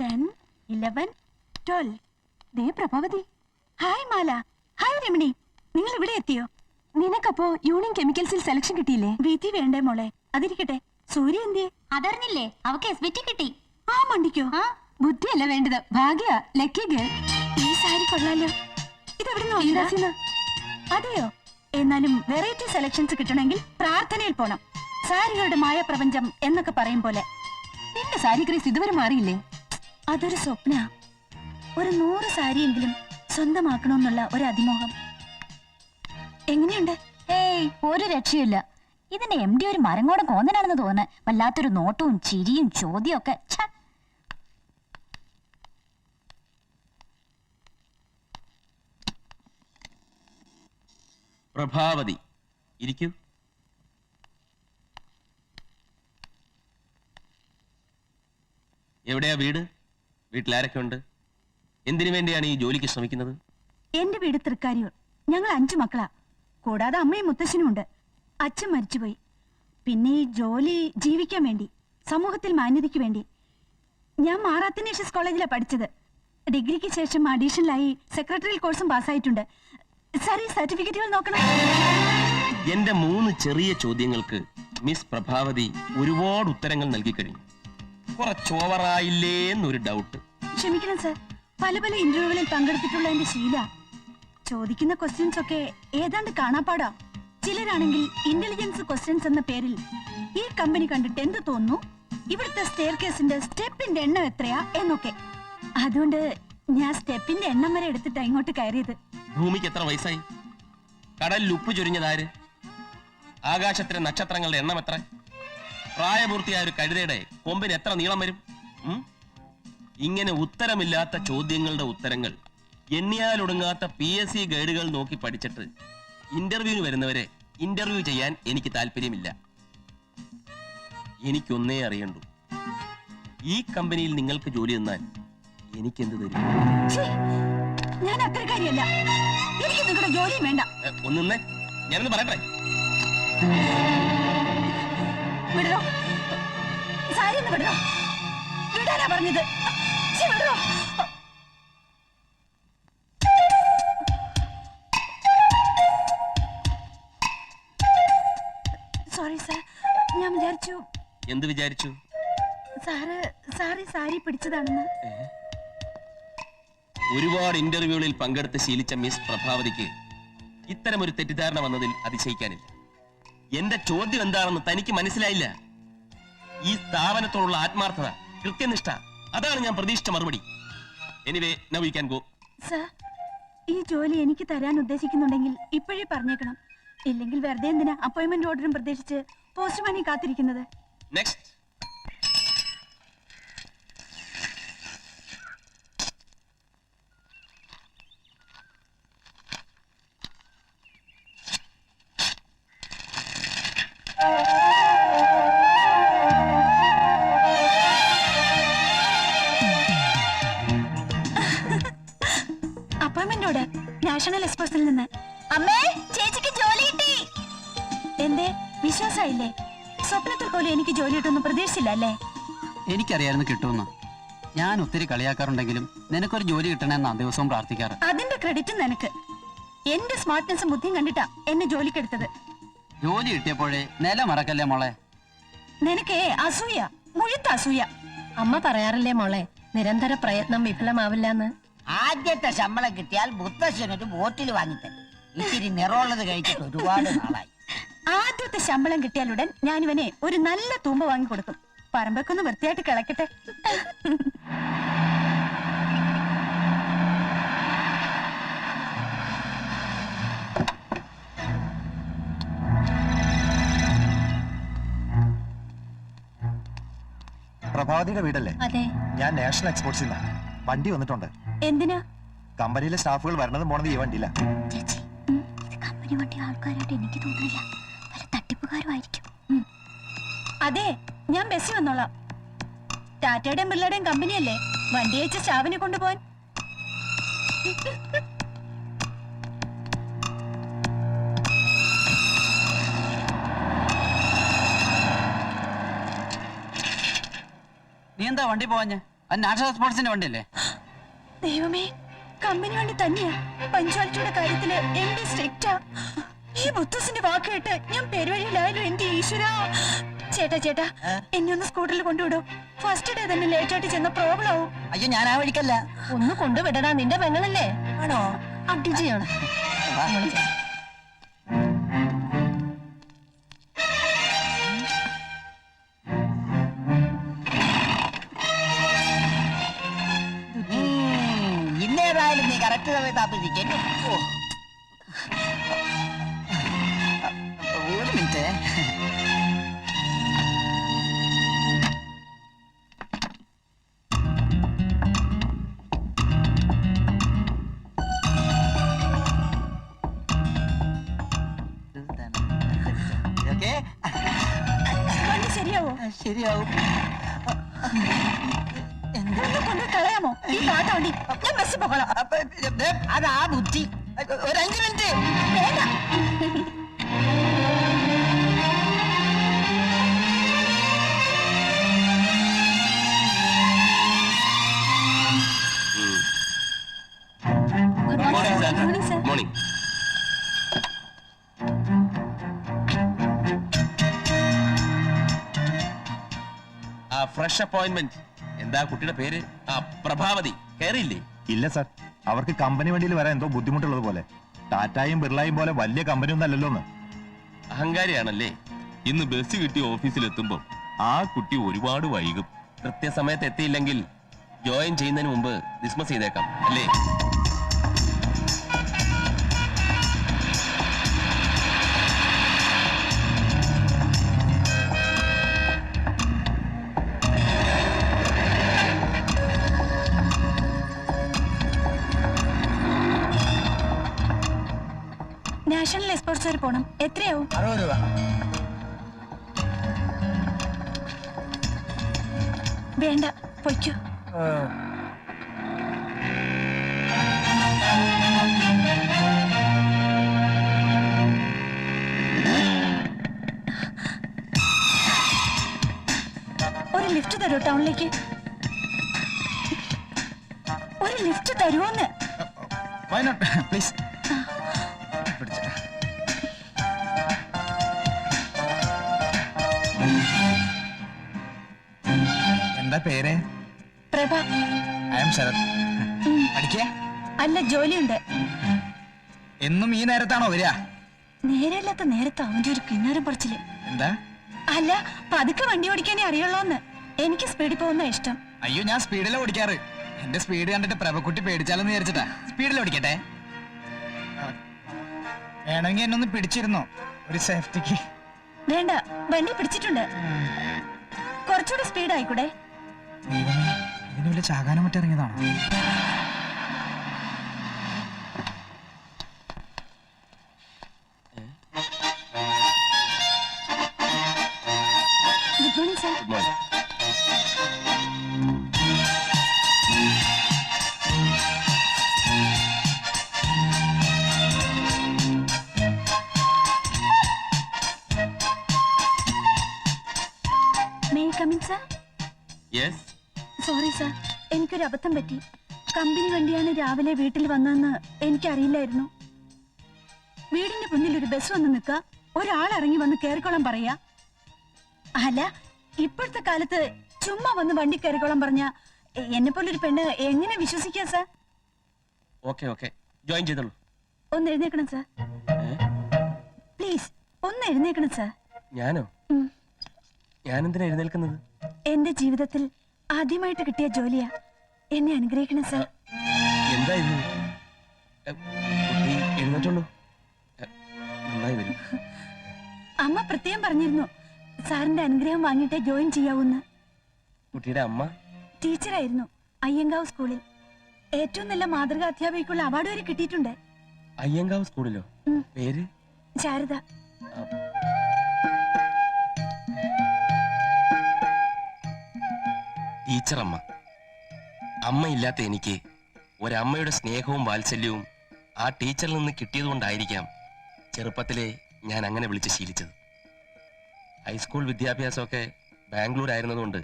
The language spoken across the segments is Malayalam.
10, 11, 12. ദേ പ്രഭാവതി. ഹായ് മാല. ഹായ് രമണി. നിങ്ങൾ ഇവിടെ എത്തിയോ? നിനക്കപ്പോ യൂണിയൻ കെമിക്കൽസിൽ സെലക്ഷൻ കിട്ടിയില്ലേ? വീതി വേണ്ടേ മോളെ? അതിരിക്കട്ടെ. സൂര്യ എന്തിയെ? അതറിഞ്ഞില്ലേ? അവക്ക് SBT കിട്ടി. ആ മണ്ടിക്കോ? ബുദ്ധിയല്ല വേണ്ടത്, ഭാഗ്യ. Lucky girl. ഈ സാരി കൊള്ളാലോ. ഇതെവിടുന്ന്? അതെയോ? എന്നാലും വെറൈറ്റി സെലക്ഷൻസ് കിട്ടണമെങ്കിൽ പ്രാർത്ഥനയിൽ പോണം. സാരികളുടെ മായ പ്രപഞ്ചം എന്നൊക്കെ പറയും പോലെ. നിന്റെ സാരി ക്രേസ് ഇതുവരെ മാറിയില്ലേ? അതൊരു സ്വപ്ന. ഒരു 100 സാരിയെങ്കിലും സ്വന്തമാക്കണമെന്നുള്ള ഒരു അതിമോഹം. എങ്ങനെയുണ്ട്? ഏയ്, ഒരു രക്ഷയില്ല. ഇതിന്റെ MD ഒരു മരങ്ങോടെ കോന്നനാണെന്ന് തോന്നുന്നു. വല്ലാത്തൊരു നോട്ടവും ചിരിയും ചോദ്യവും ഒക്കെ. പ്രഭാവതി, ഇരിക്കൂ. എവിടെയാ വീട്? വീട്ടിലാരൊക്കെ ഉണ്ട്? എന്തിനു വേണ്ടിയാണ് ഈ ജോലിക്ക് ശ്രമിക്കുന്നത്? എന്റെ വീട് തൃക്കാരിയൂർ. ഞങ്ങൾ 5 മക്കളാ. കൂടാതെ അമ്മയും മുത്തശ്ശനും ഉണ്ട്. അച്ഛൻ മരിച്ചുപോയി. പിന്നെ ഈ ജോലി ജീവിക്കാൻ വേണ്ടി, സമൂഹത്തിൽ മാന്യതയ്ക്ക് വേണ്ടി. ഞാൻ മാറാത്തനേഷ്യസ് കോളേജിലാണ് പഠിച്ചത്. ഡിഗ്രിക്ക് ശേഷം അഡീഷണലായി സെക്രട്ടറിയൽ കോഴ്സും പാസ്സായിട്ടുണ്ട്. സാർ, ഈ സർട്ടിഫിക്കറ്റുകൾ നോക്കണം. എന്റെ 3 ചെറിയ ചോദ്യങ്ങൾക്ക് മിസ് പ്രഭാവതി ഒരുപാട് ഉത്തരങ്ങൾ നൽകി കഴിഞ്ഞു. കുറച്ച് ഓവറായില്ലേ എന്നൊരു ഡൗട്ട്. ക്ഷമിക്കണം സാർ, പല ഇന്റർവ്യൂകളിൽ പങ്കെടുത്തിട്ടുള്ള എന്റെ ശീല. ചോദിക്കുന്ന ക്വസ്റ്റ്യൻസ് ഒക്കെ ഏതാണ്ട് കാണാപ്പാടാ. ചിലരാണെങ്കിൽ ഇന്റലിജൻസ് ക്വസ്റ്റ്യൻസ് എന്ന പേരിൽ ഈ കമ്പനി കണ്ടിട്ട് എന്ത് തോന്നുന്നു, ഇവിടുത്തെ സ്റ്റെയർ കേസിന്റെ സ്റ്റെപ്പിന്റെ എണ്ണം എത്രയാ എന്നൊക്കെ. അതുകൊണ്ട് ഞാൻ സ്റ്റെപ്പിന്റെ എണ്ണം വരെ എടുത്തിട്ടാ ഇങ്ങോട്ട് കയറിയത്. ഭൂമിക്ക് എത്ര വയസ്സായി? കടലിൽ ഉപ്പ് ചൊരിഞ്ഞതാര്? ആകാശത്തിലെ നക്ഷത്രങ്ങളുടെ എണ്ണം എത്ര? പ്രായപൂർത്തിയായ ഒരു കഴുതയുടെ കൊമ്പിന് എത്ര നീളം വരും? ഇങ്ങനെ ഉത്തരമില്ലാത്ത ചോദ്യങ്ങളുടെ ഉത്തരങ്ങൾ എണ്ണിയാലൊടുങ്ങാത്ത PSC ഗൈഡുകൾ നോക്കി പഠിച്ചിട്ട് ഇന്റർവ്യൂവിന് വരുന്നവരെ ഇന്റർവ്യൂ ചെയ്യാൻ എനിക്ക് താല്പര്യമില്ല. എനിക്കൊന്നേ അറിയണ്ടു, ഈ കമ്പനിയിൽ നിങ്ങൾക്ക് ജോലി തന്നാൽ എനിക്കെന്ത് തരും? ഞാൻ അത്രക്കാരിയല്ല. എനിക്ക് നിങ്ങളുടെ ജോലിയും വേണ്ട. ഒന്നേ, ഞാനൊന്ന് പറയട്ടെ. വിടോ, സാരി ഒന്ന് വിടോ. വിടാനാ പറഞ്ഞത്. വിടോ. സോറി സാർ, ഞാൻ വിചാരിച്ചു. എന്ത് വിചാരിച്ചു? സാരി പിടിച്ചതാണെന്ന്. ഒരുപാട് ഇന്റർവ്യൂകളിൽ പങ്കെടുത്ത് ശീലിച്ച മിസ് പ്രഭാവതിക്ക് ഇത്തരം ഒരു തെറ്റിദ്ധാരണ വന്നതിൽ അതിശയിക്കാനില്ല. എന്റെ ചോദ്യം എന്താണെന്ന് തനിക്ക് മനസ്സിലായില്ല. ഈ സ്ഥാപനത്തോടുള്ള ആത്മാർത്ഥത, കൃത്യനിഷ്ഠ, അതാണ് ഞാൻ പ്രതീക്ഷിച്ച മറുപടി. Anyway, now you can go. Sir, ഈ ജോലി എനിക്ക് തരാൻ ഉദ്ദേശിക്കുന്നുണ്ടെങ്കിൽ ഇപ്പോഴേ പറഞ്ഞേക്കണം. ഇല്ലെങ്കിൽ വെറുതെ എന്തിനാ അപ്പോയിന്റ്മെന്റ് ഓർഡറും പ്രതീക്ഷിച്ച് പോസ്റ്റ്മാനി കാത്തിരിക്കുന്നത്? നെക്സ്റ്റ്. അപ്പോയിന്റ്മെന്റ് ഓർഡർ നാഷണൽ എക്സ്പ്രസിൽ നിന്ന്. അമ്മേ, ചേച്ചിക്ക് ജോലി കിട്ടി. എന്തേ, വിശ്വാസമായില്ലേ? സ്വപ്നത്തിൽ പോലും എനിക്ക് ജോലി കിട്ടുമെന്ന് പ്രതീക്ഷിച്ചില്ല അല്ലേ? എനിക്കറിയായിരുന്നു കിട്ടുമെന്ന്. ഞാൻ ഒത്തിരി കളിയാക്കാറുണ്ടെങ്കിലും നിനക്കൊരു ജോലി കിട്ടണമെന്നാ ദിവസവും പ്രാർത്ഥിക്കാറ്. അതിന്റെ ക്രെഡിറ്റ് നിനക്ക്. എന്റെ സ്മാർട്ട്നെസ്സും ബുദ്ധിയും കണ്ടിട്ടാ എന്നെ ജോലിക്കെടുത്തത്. ജോലി കിട്ടിയപ്പോഴേ നില മറക്കല്ലേ മോളെ. നിനക്ക് അസൂയ, മുഴുത്ത അസൂയ. അമ്മ പറയാറില്ലേ മോളെ, നിരന്തര പ്രയത്നം വിഫലമാവില്ലെന്ന്. ആദ്യത്തെ ശമ്പളം കിട്ടിയാൽ മുത്തശ്ശനൊരു ബോട്ടിൽ വാങ്ങിത്തരും. ഇത്തിരി നിറമുള്ളത് കഴിച്ചിട്ട് ഒരുപാട് നാളായി. ആദ്യത്തെ ശമ്പളം കിട്ടിയാലുടൻ ഞാനിവനെ ഒരു നല്ല തൂമ്പ വാങ്ങി കൊടുക്കും. പറമ്പൊക്കെ ഒന്ന് വൃത്തിയായിട്ട് കിളക്കട്ടെ. പ്രഭാവതിയുടെ വീടല്ലേ? അതെ. ഞാൻ നാഷണൽ എക്സ്പോർട്സിൽ നിന്നാണ്. വണ്ടി വന്നിട്ടുണ്ട്. എന്തിനാ? കമ്പനിയിലെ സ്റ്റാഫുകൾ വരണതും പോണത് ഈ വണ്ടിയില്ല. ചേച്ചി, ഇത് കമ്പനി വണ്ടി ആൾക്കാരായിട്ട് എനിക്ക് തോന്നുന്നില്ല. വല്ല തട്ടിപ്പുകാരുമായിരിക്കും. അതെ, ഞാൻ ബസ്സിൽ വന്നോളാം. ടാറ്റയുടെയും ബിർളയുടെയും കമ്പനിയല്ലേ, വണ്ടി അയച്ച സ്റ്റാഫിനെ കൊണ്ടുപോകാൻ. നീ എന്താ വണ്ടി പോവാഞ്ഞ? അത് നാഷണൽ സ്പോർട്സിന്റെ വണ്ടിയല്ലേ? ദൈവമേ, കമ്പനി വണ്ടി തന്നെയാ. പഞ്ച്വാലിറ്റിയുടെ കാര്യത്തില് എന്റെ സ്ട്രിക്റ്റാ. ഈ മുത്തസിന്റെ വാക്ക് കേട്ട് ഞാൻ പെരുവഴിയിലായാലും എന്റെ ഈശ്വരാ. ചേട്ടാ ചേട്ടാ, എന്നെ ഒന്ന് സ്കൂട്ടറിൽ കൊണ്ടുവിടോ. ഫസ്റ്റ് ഡേ തന്നെ ലേറ്റ് ആയിട്ട് ചെന്ന പ്രോബ്ലം ആവും. അയ്യോ, ഞാൻ ആ വഴിക്കല്ല. ഒന്ന് കൊണ്ടുവിടടാ, നിന്റെ പെങ്ങളല്ലേ? ആണോ? അടിജിയാണ്. ഇന്നേതായാലും നീ കറക്റ്റ് സമയത്ത് ആപ്പിച്ചിരിക്കും. ഒരു മിനിറ്റ്. വണ്ടി ശരിയാവോ? ശരിയാവും. ഒന്ന് കൊണ്ട് കളയാമോ ഈ കാട്ട വണ്ടി? ഞാൻ ബസ് പോകണം. അതാ ബുദ്ധി. ഒരു 5 മിനിറ്റ് വേണ്ട. Morning sir. Morning, sir. Morning. ആ ഫ്രഷ് അപ്പോയിന്റ്മെന്റ്. എന്താ കുട്ടിയുടെ പേര്? ആ പ്രഭാവതി. കയറിയില്ലേ? ഇല്ല സാർ, അവർക്ക് കമ്പനി വണ്ടിയിൽ വരാൻ എന്തോ ബുദ്ധിമുട്ടുള്ളത് പോലെ. ടാറ്റായും ബിർളയും പോലെ വലിയ കമ്പനി ഒന്നും അല്ലല്ലോ എന്ന്. അഹങ്കാരിയാണല്ലേ? ഇന്ന് ബസ് കിട്ടി ഓഫീസിലെത്തുമ്പോൾ ആ കുട്ടി ഒരുപാട് വൈകും. കൃത്യസമയത്ത് എത്തിയില്ലെങ്കിൽ ജോയിൻ ചെയ്യുന്നതിന് മുമ്പ് ഡിസ്മസ് ചെയ്തേക്കാം അല്ലേ? നാഷണൽ എക്സ്പോർട്സ് വരെ പോണം. എത്രയാവും? 60 രൂപ. വേണ്ട, പൊയ്ക്കോ. ഒരു ലിഫ്റ്റ് തരൂ ടൗണിലേക്ക്. ഒരു ലിഫ്റ്റ് തരുമോന്ന്? പ്ലീസ്. എന്താ പേര്? പ്രഭ. I am Sarath. പഠിക്കേ? അല്ല, ജോലിയുണ്ട്. എന്നും ഈ നേരത്താണോ വരിക? നേരമില്ലാത്ത നേരത്ത് അവന്റെ ഒരു കിന്നാരം പറിച്ചില്. എന്താ? അല്ല, പതുക്കെ വണ്ടി ഓടിക്കാനേ അറിയുള്ളൂന്ന്. എനിക്ക് സ്പീഡിൽ പോകുന്ന ഇഷ്ടം. അയ്യോ, ഞാൻ സ്പീഡിലാ ഓടിക്കാറ്. എന്റെ സ്പീഡ് കണ്ടിട്ട് പ്രഭക്കുട്ടി പേടിച്ചാലെന്ന് വിചാരിച്ചിട്ടാ സ്പീഡിൽ ഓടിക്കട്ടെ. വേണമെങ്കിൽ എന്നെ ഒന്ന് പിടിച്ചിരുന്നോ ഒരു സേഫ്റ്റിക്ക്? വേണ്ട, വണ്ടി പിടിച്ചിട്ടുണ്ട്. കുറച്ചുകൂടി സ്പീഡ് ആയിക്കൂടെ? ദൈവമേ, ഇതിന് വലിയ ചാകാനം മറ്റിറങ്ങിയതാണോ? Good morning sir. Good morning. May I come in sir? Yes. Sorry sir, എനിക്കൊരു അബദ്ധം പറ്റി. കമ്പനി വണ്ടിയാണ് രാവിലെ വീട്ടിൽ വന്നതെന്ന് എനിക്കറിയില്ലായിരുന്നു. വീടിന്റെ മുന്നിൽ ഒരു ബസ് വന്ന് നിൽക്കുക, ഒരാൾ ഇറങ്ങി വന്ന് കയറിക്കോളാൻ പറയാ. അല്ല, ഇപ്പോഴത്തെ കാലത്ത് ചുമ്മാ വന്ന് വണ്ടി കയറിക്കോളാൻ പറഞ്ഞ എന്നെ പോലൊരു പെണ്ണ് എങ്ങനെ വിശ്വസിക്കാ സാർ? ഓക്കെ ഓക്കെ, ജോയിൻ ചെയ്തോളൂ. ഒന്ന് എഴുന്നേക്കണം സാർ, പ്ലീസ്. ഒന്ന് എഴുന്നേക്കണം സാർ. ഞാനോ? ഞാനെന്തിനാ എഴുന്നേൽക്കുന്നത്? എന്റെ ജീവിതത്തിൽ ആദ്യമായിട്ട് കിട്ടിയ ജോലിയാ. എന്നെ അനുഗ്രഹിക്കണം സാർ. എന്താ ഇത്? കുട്ടി എഴുന്നേറ്റുള്ളൂ. നന്നായി വരും. അമ്മ പ്രത്യേകം പറഞ്ഞിരുന്നു സാറിന്റെ അനുഗ്രഹം വാങ്ങിയിട്ടേ ജോയിൻ ചെയ്യാവൂന്ന്. കുട്ടിയുടെ അമ്മ ടീച്ചറായിരുന്നു അയ്യങ്കാവ് സ്കൂളിൽ. ഏറ്റവും നല്ല മാതൃകാ അധ്യാപികയ്ക്കുള്ള അവാർഡ് വരെ കിട്ടിയിട്ടുണ്ട്. അയ്യങ്കാവ് സ്കൂളിലോ? പേര്? ശാരദ. ടീച്ചറമ്മ. അമ്മയില്ലാത്ത എനിക്ക് ഒരമ്മയുടെ സ്നേഹവും വാത്സല്യവും ആ ടീച്ചറിൽ നിന്ന് കിട്ടിയതുകൊണ്ടായിരിക്കാം ചെറുപ്പത്തിലെ ഞാൻ അങ്ങനെ വിളിച്ച് ശീലിച്ചത്. ഹൈസ്കൂൾ വിദ്യാഭ്യാസമൊക്കെ ബാംഗ്ലൂർ ആയിരുന്നതുകൊണ്ട്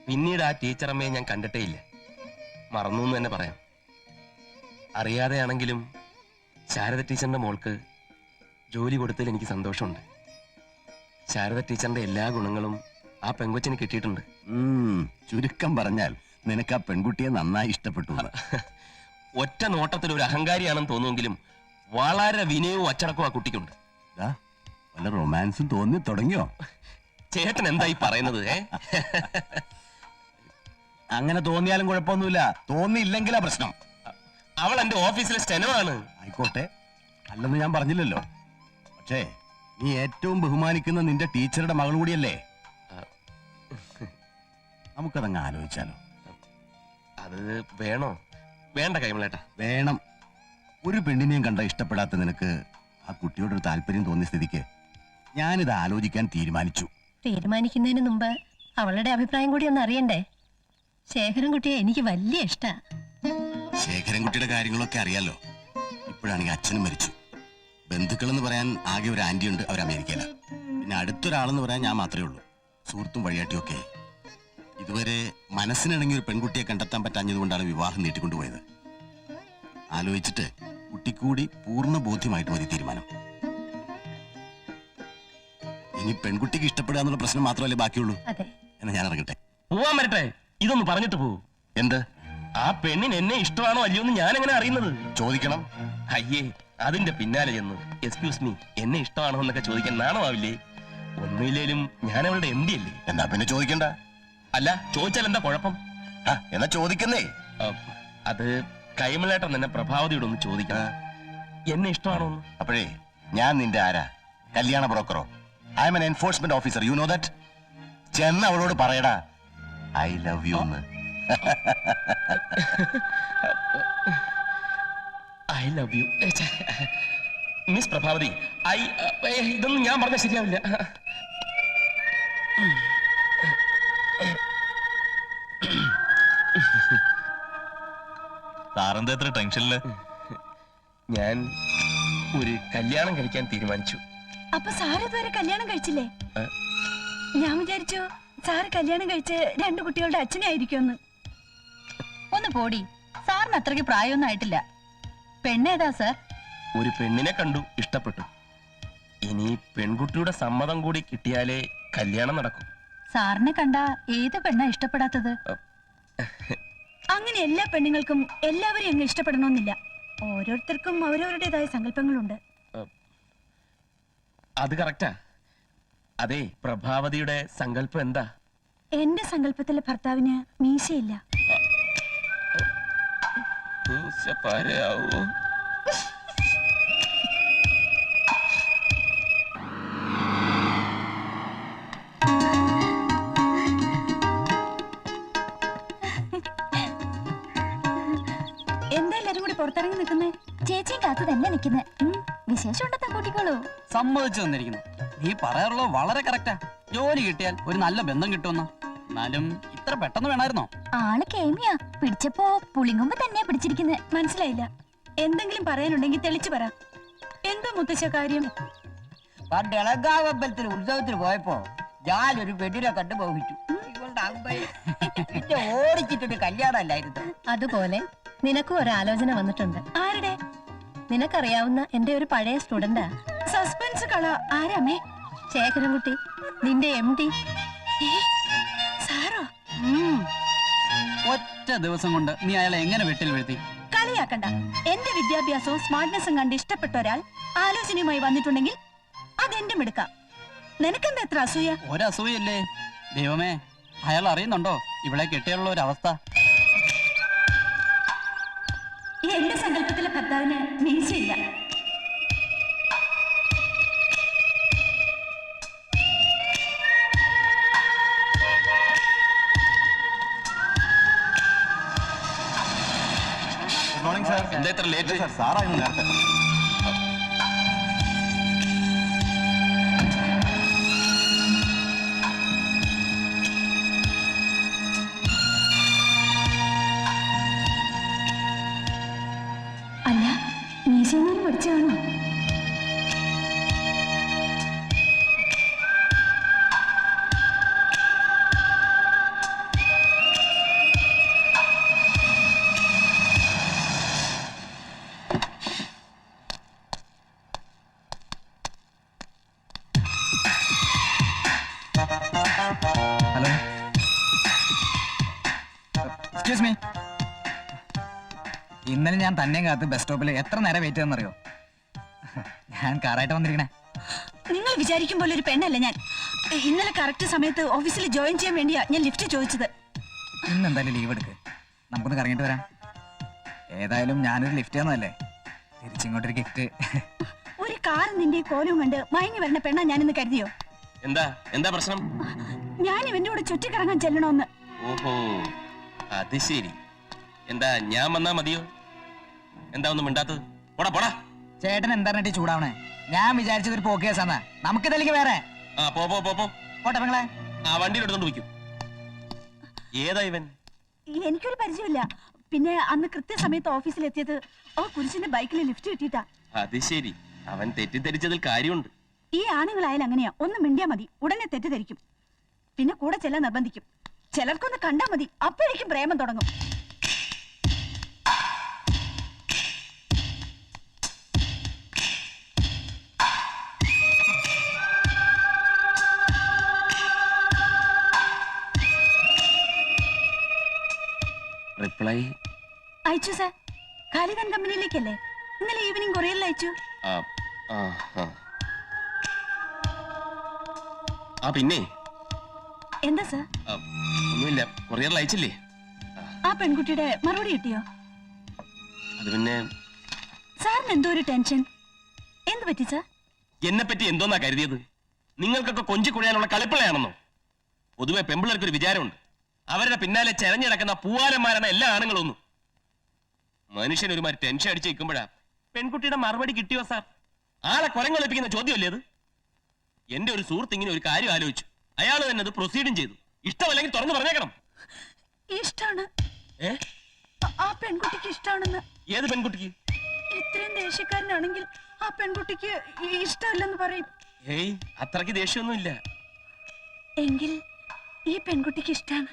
പിന്നീട് ആ ടീച്ചറമ്മയെ ഞാൻ കണ്ടിട്ടേ ഇല്ല. മറന്നു എന്ന് തന്നെ പറയാം. അറിയാതെയാണെങ്കിലും ശാരദ ടീച്ചറിന്റെ മോൾക്ക് ജോലി കൊടുത്തതിൽ എനിക്ക് സന്തോഷമുണ്ട്. ശാരദ ടീച്ചറിന്റെ എല്ലാ ഗുണങ്ങളും ആ പെങ്കൊച്ചിന് കിട്ടിയിട്ടുണ്ട്. ചുരുക്കം പറഞ്ഞാൽ നിനക്ക് ആ പെൺകുട്ടിയെ നന്നായി ഇഷ്ടപ്പെട്ടു. ഒറ്റ നോട്ടത്തിൽ ഒരു അഹങ്കാരിയാണെന്ന് തോന്നുമെങ്കിലും വളരെ വിനയവും അച്ചടക്കവും ആ കുട്ടിക്കുണ്ട്. വല്ല റൊമാൻസും തോന്നി തുടങ്ങിയോ? ചേട്ടൻ എന്തായി പറയുന്നത്? അങ്ങനെ തോന്നിയാലും കുഴപ്പമൊന്നുമില്ല, തോന്നിയില്ലെങ്കിലാ പ്രശ്നം. അവൾ എന്റെ ഓഫീസിലെ സ്റ്റെനോയാണ്. ആയിക്കോട്ടെ, അല്ലെന്ന് ഞാൻ പറഞ്ഞില്ലല്ലോ. പക്ഷേ നീ ഏറ്റവും ബഹുമാനിക്കുന്ന നിന്റെ ടീച്ചറുടെ മകൾ കൂടിയല്ലേ? നമുക്കതങ്ങ് ആലോചിച്ചാലോ? അത് വേണോ? വേണ്ട കൈമളേട്ടാ. വേണം. ഒരു പെണ്ണിനെയും കണ്ട ഇഷ്ടപ്പെടാത്ത നിനക്ക് ആ കുട്ടിയോടൊരു താല്പര്യം തോന്നിയ സ്ഥിതിക്ക് ഞാനിത് ആലോചിക്കാൻ തീരുമാനിച്ചു. തീരുമാനിക്കുന്നതിന് മുമ്പ് അവളുടെ അഭിപ്രായം കൂടി ഒന്ന് അറിയണ്ടേ? ശേഖരൻകുട്ടിയെ എനിക്ക് വലിയ ഇഷ്ടാ. ശേഖരൻകുട്ടിയുടെ കാര്യങ്ങളൊക്കെ അറിയാലോ. ഇപ്പോഴാണെങ്കിൽ അച്ഛനും മരിച്ചു. ബന്ധുക്കളെന്ന് പറയാൻ ആകെ ഒരു ആന്റി ഉണ്ട്, അവർ അമേരിക്കയില. പിന്നെ അടുത്തൊരാളെന്ന് പറയാൻ ഞാൻ മാത്രമേ ഉള്ളൂ, സുഹൃത്തും വഴിയാട്ടിയൊക്കെ. ഇതുവരെ മനസ്സിനിണങ്ങിയ ഒരു പെൺകുട്ടിയെ കണ്ടെത്താൻ പറ്റാഞ്ഞതുകൊണ്ടാണ് വിവാഹം നീട്ടിക്കൊണ്ടുപോയത്. ആലോചിച്ചിട്ട് കുട്ടിക്കൂടി പൂർണ്ണ ബോധ്യമായിട്ട് മതി തീരുമാനം. ഇനി പെൺകുട്ടിക്ക് ഇഷ്ടപ്പെടുക എന്നുള്ള പ്രശ്നം മാത്രമല്ലേ ബാക്കിയുള്ളൂ. എന്നാ ഞാൻ ഇറങ്ങട്ടെ. പോവാൻ വരട്ടെ. ഇതൊന്ന് പറഞ്ഞിട്ട് പോവൂ. എന്ത്? ആ പെണ്ണിന് എന്നെ ഇഷ്ടമാണോ അല്ലയോ എന്ന് ഞാൻ എങ്ങനെ അറിയുന്നത്? ചോദിക്കണം. അയ്യേ, അതിന്റെ പിന്നാലെ ചെന്ന് എക്സ്ക്യൂസ് മീ എന്നെ ഇഷ്ടമാണോ എന്നൊക്കെ ചോദിക്കാൻ നാണമാവില്ലേ? ഒന്നുമില്ലേലും ഞാൻ അവളുടെ MD അല്ലേ. എന്നാ പിന്നെ ചോദിക്കണ്ട. അല്ല, ചോദിച്ചാൽ എന്താ കുഴപ്പം? എന്നാ ചോദിക്കുന്നേ. അത് കൈമളേട്ടൻ തന്നെ പ്രഭാവതിയോട് ഒന്ന് ചോദിക്കണം, എന്നെ ഇഷ്ടമാണോ എന്ന്. അപ്പോഴേ ഞാൻ നിന്റെ ആരാ? കല്യാണ ബ്രോക്കറോ? I am an enforcement officer, you know that. ചെന്ന് അവളോട് പറയടാ ഐ ലവ് യു എന്ന്. I love you miss Prabhavathi. ഇതൊന്നും ഞാൻ പറഞ്ഞ ശരിയാവില്ല. സാറെന്താ എത്ര ടെൻഷനില്? ഞാൻ ഒരു കല്യാണം കഴിക്കാൻ തീരുമാനിച്ചു. അപ്പൊ സാർ ഇതുവരെ കല്യാണം കഴിച്ചില്ലേ? ഞാൻ വിചാരിച്ചു സാറ് കല്യാണം കഴിച്ച് 2 കുട്ടികളുടെ അച്ഛനെ ആയിരിക്കുമെന്ന്. ഒന്ന് പോടി, സാറിന് അത്രയ്ക്ക് പ്രായമൊന്നും ആയിട്ടില്ല. പെണ്ണേതാ സാർ? ഒരു പെണ്ണിനെ കണ്ടു, ഇഷ്ടപ്പെട്ടു. ഇനി പെൺകുട്ടിയുടെ സമ്മതം കൂടി കിട്ടിയാലേ കല്യാണം നടക്കും. സാറിനെ കണ്ട ഏത് പെണ്ണാ ഇഷ്ടപ്പെടാത്തത്? അങ്ങനെ എല്ലാ പെണ്ണുങ്ങൾക്കും എല്ലാവരെയും അങ്ങ് ഇഷ്ടപ്പെടണമെന്നില്ല. ഓരോരുത്തർക്കും അവരവരുടേതായ സങ്കല്പങ്ങളുണ്ട്. അത് കറക്റ്റാ. അതെ, പ്രഭാവതിയുടെ സങ്കല്പം എന്താ? എന്റെ സങ്കല്പത്തിലെ ഭർത്താവിന് മീശയില്ല. എന്താ എല്ലാരും കൂടി പുറത്തിറങ്ങി നിൽക്കുന്നേ? ചേച്ചിയും കാത്തു തന്നെ നിൽക്കുന്നേ. വിശേഷം ഉണ്ടെത്താ കൂട്ടിക്കോളൂ. സമ്മതിച്ചു തന്നിരിക്കുന്നു. നീ പറയാറുള്ളത് വളരെ കറക്റ്റാ. ജോലി കിട്ടിയാൽ ഒരു നല്ല ബന്ധം കിട്ടുമെന്ന്. എന്നാലും ഇത്ര പെട്ടെന്ന് വേണമായിരുന്നോ? ആള് കേമിയാ, പിടിച്ചപ്പോ പുളിങ്കൊമ്പ് തന്നെയാ പിടിച്ചിരിക്കുന്നത്. മനസ്സിലായില്ല. എന്തെങ്കിലും പറയാനുണ്ടെങ്കിൽ തെളിച്ചു പറ. എന്താ മുത്തശ്ശ കാര്യം? പണ്ട് ഇളങ്കാവ് അമ്പലത്തിൽ ഉത്സവത്തിന് പോയപ്പോ ഞാനൊരു പെണ്ണിനെ കണ്ടു മോഹിച്ചു. ഇവളുടെ അമ്പയെ പിന്നെ ഓടിച്ചിട്ടൊരു കല്യാണം അല്ലായിരുന്നു. അതുപോലെ നിനക്കും ഒരു ആലോചന വന്നിട്ടുണ്ട്. ആരുടെ? നിനക്കറിയാവുന്ന എന്റെ ഒരു പഴയ സ്റ്റുഡന്റാ. സസ്പെൻസ് കള. ആരാമേ? ശേഖരൻകുട്ടി, നിന്റെ MD. സാറോ? ഒറ്റ ദിവസം കൊണ്ട് നീ അയാളെ എങ്ങനെ വെട്ടിൽ വീഴ്ത്തി? കളിയാക്കണ്ട. എന്റെ വിദ്യാഭ്യാസവും സ്മാർട്ട്നെസ്സും കണ്ട് ഇഷ്ടപ്പെട്ട ഒരാൾ ആലോചനയുമായി വന്നിട്ടുണ്ടെങ്കിൽ അതെന്റെ മിടുക്കാം. നിനക്കെന്താ എത്ര അസൂയ? ഒരസൂയല്ലേ ദൈവമേ. അയാൾ അറിയുന്നുണ്ടോ ഇവിടെ കെട്ടിയുള്ള ഒരു അവസ്ഥ? എന്റെ സങ്കല്പത്തിലെ ഭർത്താവിന് മീശയില്ല. Good morning sir. എന്താ ഇത്ര ലേറ്റ്? സാർ സാറായിരുന്നു നേരത്തെ. അല്ല, മീശയിൽ പഠിച്ചതാണോ? Excuse me. ഇന്നലെ ഞാൻ തന്നെ കാത്ത് ബസ് സ്റ്റോപ്പിൽ എത്ര നേരം വെയിറ്റ് ചെയ്തെന്നറിയോ? ഞാൻ കാറായിട്ട് വന്നിരിക്കണേ. നിങ്ങൾ വിചാരിക്കും പോലെ ഒരു പെണ്ണല്ല ഞാൻ. ഇന്നലെ കറക്റ്റ് സമയത്ത് ഓഫീസിൽ ജോയിൻ ചെയ്യാൻ വേണ്ടിയാ ഞാൻ ലിഫ്റ്റ് ചോദിച്ചത്. ഇന്ന് എന്തായാലും ലീവ് എടുക്ക്, നമുക്കൊന്ന് കറങ്ങിട്ട് വരാം. ഏതായാലും ഞാനൊരു ലിഫ്റ്റ് തന്നതല്ലേ, തിരിച്ചിങ്ങോട്ടൊരു ഗിഫ്റ്റ്. ഒരു കാർ നിന്റെ കോലും കണ്ട് മയങ്ങി വരുന്ന പെണ്ണ ഞാനിന്ന് കരുതിയോ? എന്താ എന്താ പ്രശ്നം? ഞാൻ ഇവന്റെ കൂടെ ചുറ്റിക്കറങ്ങാൻ ചെല്ലണോന്ന്. ഓഹോ, അത് ശരി. എന്താ ഞാൻ വന്നാ മതിയോ? എന്താ ഒന്നും മിണ്ടാത്തത്? പോടാ പോടാ. ചേട്ടൻ എന്താ ചൂടാവണേ? ഞാൻ വിചാരിച്ചത് ഒരു പോക്ക് കേസാന്നാ. നമുക്കിതല്ലെങ്കിൽ വേറെ. ആ പോ പോ പോ പോ. പോട്ടെ പെങ്ങളെ. ആ വണ്ടിയിൽ എടുത്തോണ്ട് വയ്ക്കും. ഏതാ ഇവൻ? എനിക്കൊരു പരിചയമില്ല. പിന്നെ അന്ന് കൃത്യസമയത്ത് ഓഫീസിൽ എത്തിയത് ആ കുരിശിന്റെ ബൈക്കിൽ ലിഫ്റ്റ് കിട്ടിയിട്ടാ. അത് ശരി, അവൻ തെറ്റിദ്ധരിച്ചതിൽ കാര്യമുണ്ട്. ഈ ആണുങ്ങളായാലും അങ്ങനെയാ, ഒന്ന് മിണ്ടിയാ മതി ഉടനെ തെറ്റിദ്ധരിക്കും. പിന്നെ കൂടെ ചെല്ലാൻ നിർബന്ധിക്കും. ചിലർക്കൊന്ന് കണ്ടാ മതി, അപ്പോഴേക്കും പ്രേമം തുടങ്ങും. റിപ്ലൈ അയച്ചു സാർ. ഖാലിദൻ കമ്പനിയിലേക്കല്ലേ? ഇന്നലെ ഈവനിങ് കൊറിയറിൽ അയച്ചു. ആ പിന്നെ എന്താ സാർ? ഒന്നുമില്ല, കൊറിയറിൽ അയച്ചില്ലേ? ആ പെൺകുട്ടിയുടെ മറുപടി കിട്ടിയോ? അത് പിന്നെ സാറിന് എന്തോ ഒരു ടെൻഷൻ. എന്ത് പറ്റി സാർ? എന്നെ പറ്റി എന്തോന്നാ കരുതിയത്? നിങ്ങൾക്കൊക്കെ കൊഞ്ചിക്കുഴയാനുള്ള കളിപ്പിളയാണെന്നോ? പൊതുവെ പെമ്പിള്ളേർക്കൊരു വിചാരമുണ്ട്, അവരുടെ പിന്നാലെ ചെരഞ്ഞിടക്കുന്ന പൂവാലന്മാരാണ് എല്ലാ ആണുങ്ങളൊന്നും. മനുഷ്യൻ ഒരുമാതിരി ടെൻഷൻ അടിച്ച് നിൽക്കുമ്പോഴാ പെൺകുട്ടിയുടെ മറുപടി കിട്ടിയോ സാർ? ആളെ കുരങ്ങളെപ്പിക്കുന്ന ചോദ്യമല്ലേ അത്? എന്റെ ഒരു സുഹൃത്ത് ഇങ്ങനെ ഒരു കാര്യം ആലോചിച്ചു, അയാൾ തന്നെ അത് പ്രൊസീഡും ചെയ്തു. ഇഷ്ടമല്ലെങ്കിൽ തുറന്നു പറഞ്ഞേക്കണം. ഇഷ്ടാണ്. ആ പെൺകുട്ടിക്ക് ഇഷ്ടാണെന്ന്. ഏത് പെൺകുട്ടിക്ക്? ഇത്രയും ദേഷ്യക്കാരനാണെങ്കിൽ ആ പെൺകുട്ടിക്ക് ഇഷ്ടമല്ലെന്ന് പറയും. ഏയ്, അത്രയ്ക്ക് ദേഷ്യമൊന്നുമില്ല. എങ്കിൽ ഈ പെൺകുട്ടിക്ക് ഇഷ്ടാണ്.